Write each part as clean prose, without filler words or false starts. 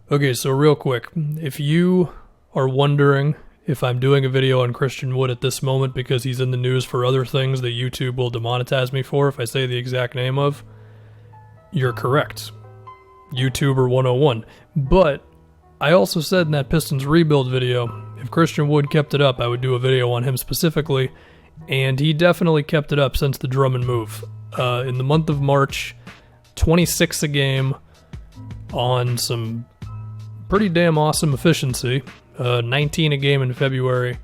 Okay, so real quick, if you are wondering if I'm doing a video on Christian Wood at this moment because he's in the news for other things that YouTube will demonetize me for if I say the exact name of, you're correct. YouTuber 101. But I also said in that Pistons rebuild video, if Christian Wood kept it up, I would do a video on him specifically, and he definitely kept it up since the Drummond move. In the month of March, 26 a game on some pretty damn awesome efficiency, 19 a game in February,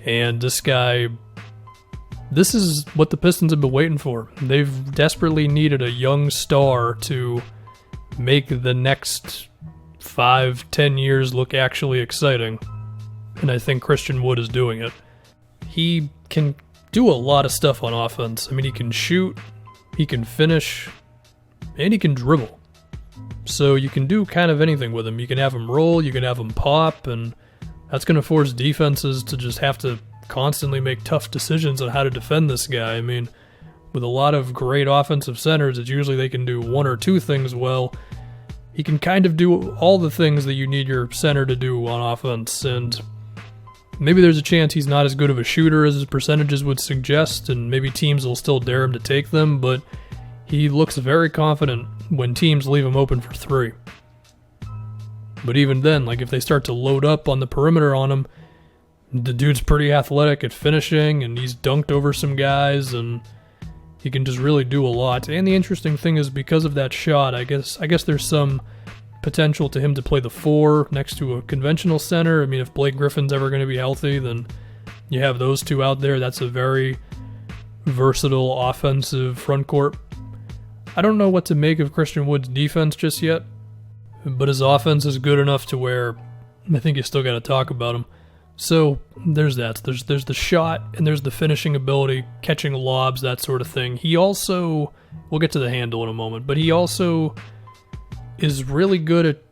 and this is what the Pistons have been waiting for. They've desperately needed a young star to make the next 5-10 years look actually exciting, and I think Christian Wood is doing it. He can do a lot of stuff on offense. I mean, he can shoot, he can finish, and he can dribble. So you can do kind of anything with him. You can have him roll, you can have him pop, and that's going to force defenses to just have to constantly make tough decisions on how to defend this guy. I mean, with a lot of great offensive centers, it's usually they can do one or two things well. He can kind of do all the things that you need your center to do on offense, and maybe there's a chance he's not as good of a shooter as his percentages would suggest, and maybe teams will still dare him to take them, but he looks very confident when teams leave him open for three. But even then, like if they start to load up on the perimeter on him, the dude's pretty athletic at finishing, and he's dunked over some guys, and he can just really do a lot. And the interesting thing is, because of that shot, I guess there's some potential to him to play the 4 next to a conventional center. I mean, if Blake Griffin's ever going to be healthy, then you have those two out there. That's a very versatile offensive front court. I don't know what to make of Christian Wood's defense just yet, but his offense is good enough to where I think you still got to talk about him. So there's that. There's the shot, and there's the finishing ability, catching lobs, that sort of thing. He also, we'll get to the handle in a moment, but he also is really good at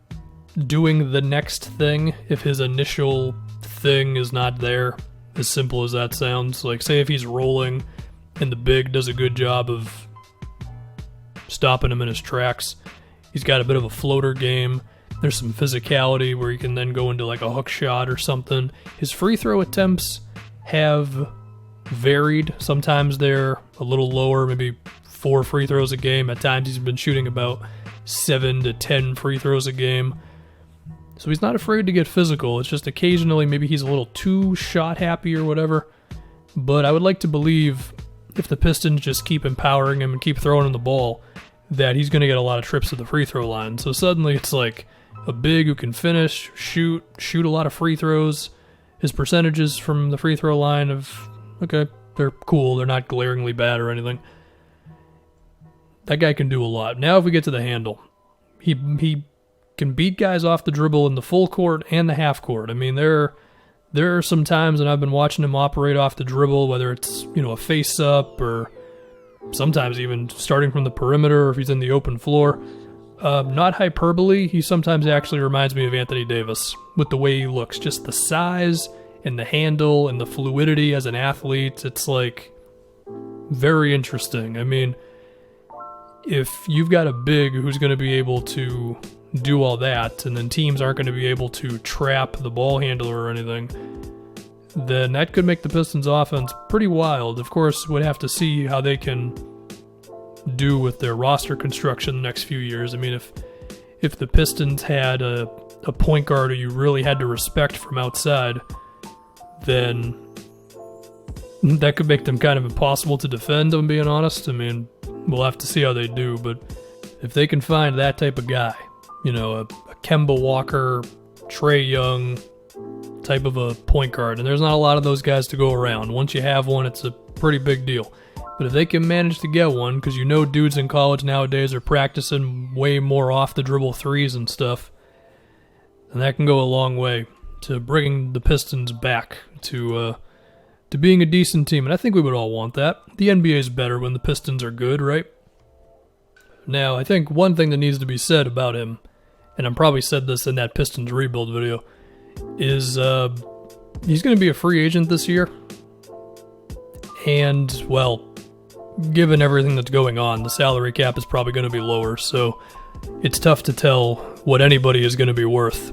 doing the next thing if his initial thing is not there, as simple as that sounds. Like, say if he's rolling and the big does a good job of stopping him in his tracks. He's got a bit of a floater game. There's some physicality where he can then go into like a hook shot or something. His free throw attempts have varied. Sometimes they're a little lower, maybe 4 free throws a game. At times he's been shooting about 7 to 10 free throws a game. So he's not afraid to get physical. It's just occasionally maybe he's a little too shot happy or whatever. But I would like to believe if the Pistons just keep empowering him and keep throwing him the ball, that he's going to get a lot of trips to the free throw line. So suddenly it's like a big who can finish, shoot a lot of free throws. His percentages from the free throw line okay, they're cool. They're not glaringly bad or anything. That guy can do a lot. Now if we get to the handle, he can beat guys off the dribble in the full court and the half court. I mean, there are some times when I've been watching him operate off the dribble, whether it's, a face-up or sometimes even starting from the perimeter or if he's in the open floor. Not hyperbole, he sometimes actually reminds me of Anthony Davis with the way he looks. Just the size and the handle and the fluidity as an athlete. It's like very interesting. I mean, if you've got a big who's going to be able to do all that, and then teams aren't going to be able to trap the ball handler or anything, then that could make the Pistons offense pretty wild. Of course, we'd have to see how they can do with their roster construction the next few years. I mean, if the Pistons had a point guard who you really had to respect from outside, then that could make them kind of impossible to defend, I'm being honest. I mean, we'll have to see how they do, but if they can find that type of guy, a Kemba Walker, Trae Young type of a point guard, and there's not a lot of those guys to go around. Once you have one, it's a pretty big deal. But if they can manage to get one, because dudes in college nowadays are practicing way more off the dribble threes and stuff, then that can go a long way to bringing the Pistons back to being a decent team. And I think we would all want that. The NBA is better when the Pistons are good, right? Now, I think one thing that needs to be said about him, and I probably said this in that Pistons rebuild video, is he's going to be a free agent this year. And, well, given everything that's going on, the salary cap is probably going to be lower. So it's tough to tell what anybody is going to be worth.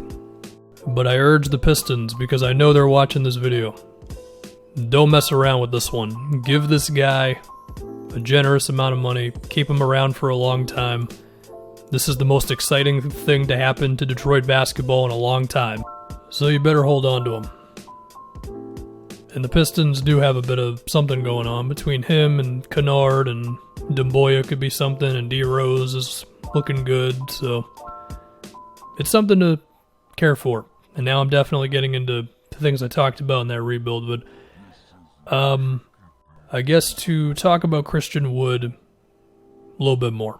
But I urge the Pistons, because I know they're watching this video, don't mess around with this one. Give this guy a generous amount of money. Keep him around for a long time. This is the most exciting thing to happen to Detroit basketball in a long time. So you better hold on to him. And the Pistons do have a bit of something going on between him and Kennard, and Demboya could be something, and D. Rose is looking good. So it's something to care for. And now I'm definitely getting into the things I talked about in that rebuild. But I guess to talk about Christian Wood a little bit more.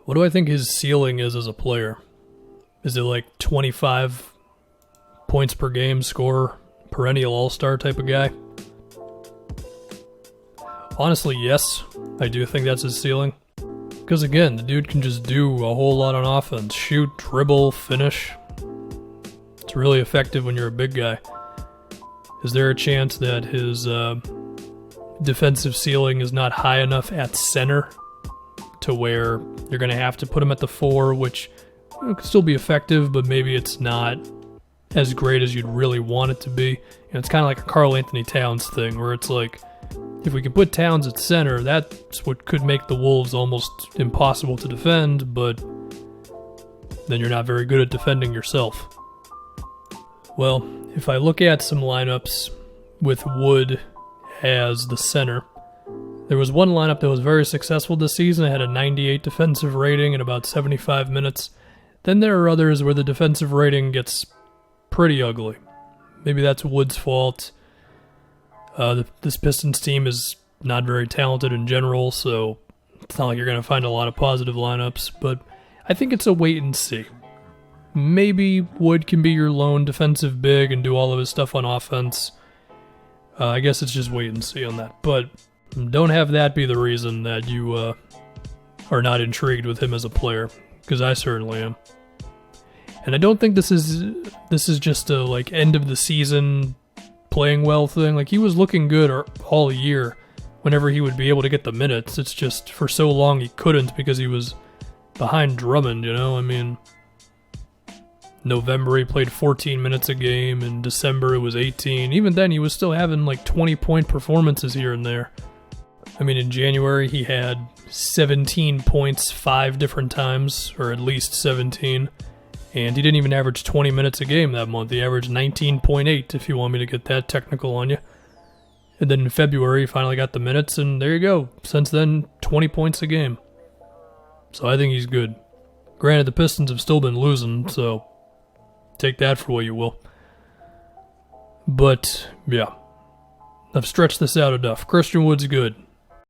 What do I think his ceiling is as a player? Is it like 25 points per game scorer, perennial all-star type of guy? Honestly, yes. I do think that's his ceiling. Because again, the dude can just do a whole lot on offense. Shoot, dribble, finish. It's really effective when you're a big guy. Is there a chance that his defensive ceiling is not high enough at center to where you're going to have to put him at the 4, which could still be effective, but maybe it's not as great as you'd really want it to be? It's kind of like a Karl Anthony Towns thing, where it's like, if we can put Towns at center, that's what could make the Wolves almost impossible to defend, but then you're not very good at defending yourself. Well, if I look at some lineups with Wood as the center, there was one lineup that was very successful this season. It had a 98 defensive rating in about 75 minutes. Then there are others where the defensive rating gets pretty ugly. Maybe that's Wood's fault. This Pistons team is not very talented in general, so it's not like you're going to find a lot of positive lineups, but I think it's a wait and see. Maybe Wood can be your lone defensive big and do all of his stuff on offense. I guess it's just wait and see on that, but don't have that be the reason that you are not intrigued with him as a player, because I certainly am. And I don't think this is just a like end of the season playing well thing. Like, he was looking good all year whenever he would be able to get the minutes. It's just for so long he couldn't because he was behind Drummond, you know? I mean, November he played 14 minutes a game, in December it was 18. Even then he was still having like 20-point performances here and there. I mean, in January he had 17 points 5 different times, or at least 17. And he didn't even average 20 minutes a game that month. He averaged 19.8, if you want me to get that technical on you. And then in February, he finally got the minutes, and there you go. Since then, 20 points a game. So I think he's good. Granted, the Pistons have still been losing, so take that for what you will. But, yeah. I've stretched this out enough. Christian Wood's good.